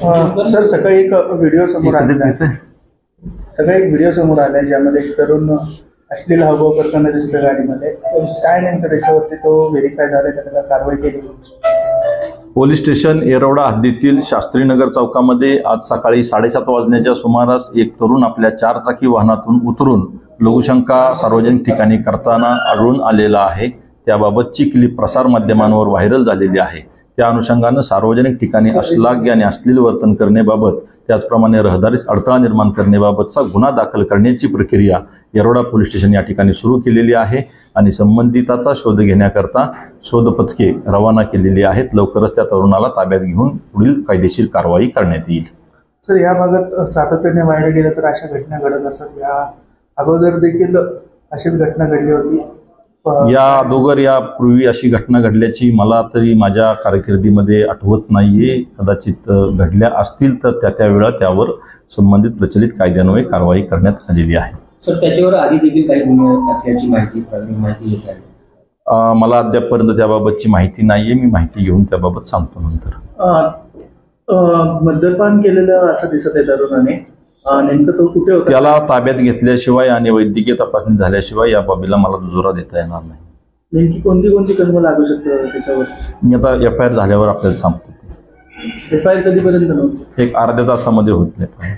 Sir सकाळी एक video समोर आलेला आहे. सकाळी एक व्हिडिओ समोर आलाय ज्यामध्ये एक तरुण अश्लील हावभाव करताना दिसतं गाडीमध्ये. काय नेमकं त्याच्यावरती तो व्हेरीफाय झालाय का, त्याला कारवाई केली? पोलीस स्टेशन येरवडा हद्दीतील शास्त्रीनगर चौकामध्ये आज सकाळी 7:30 वाजण्याच्या सुमारास एक तरुण आपल्या 4 चाकी वाहनातून उतरून लघुशंका सार्वजनिक ठिकाणी करताना आढळून आलेला आहे. त्याबाबतची क्लिप प्रसारमाध्यमांवर व्हायरल झालेली आहे. त्या अनुषंगानं सार्वजनिक ठिकाणी अश्लाघ्य आणि अश्लील वर्तन करण्याबाबत त्याचप्रमाणे रहदारीस अडथळा निर्माण करण्याबाबतचा गुन्हा दाखल करण्याची प्रक्रिया येरवडा पोलीस स्टेशन या ठिकाणी सुरू केलेली आहे आणि संबंधिताचा शोध घेण्याकरता शोध पथके रवाना केलेली आहेत. लवकरच त्या तरुणाला ताब्यात घेऊन पुढील कायदेशीर कारवाई करण्यात येईल. सर, या भागात सातत्याने बाहेर गेलं तर अशा घटना घडत असतात. या अगोदर देखील अशीच घटना घडली होती. या अगोदर यापूर्वी अशी घटना घडल्याची मला तरी माझ्या कारकिर्दीमध्ये आठवत नाहीये. कदाचित घडल्या असतील तर त्या वेळा त्यावर संबंधित प्रचलित कायद्यान्वये कारवाई करण्यात आलेली आहे. सर, त्याच्यावर आधी देखील काही गुन्हे असल्याची माहिती येत आहे. मला अद्यापपर्यंत त्याबाबतची माहिती नाहीये. मी माहिती घेऊन त्याबाबत सांगतो नंतर. मद्यपान केलेलं असं दिसत आहे तरुणाने. नेमकं तो कुठे होता? त्याला ताब्यात घेतल्याशिवाय आणि वैद्यकीय तपासणी झाल्याशिवाय या बाबीला मला दुजोरा देता येणार नाही. नेमकी कोणती कलम लागू शकते त्याच्यावर? मी आता FIR झाल्यावर आपल्याला सांगतो. FIR कधीपर्यंत? एक अर्ध्या तासामध्ये होत नाही.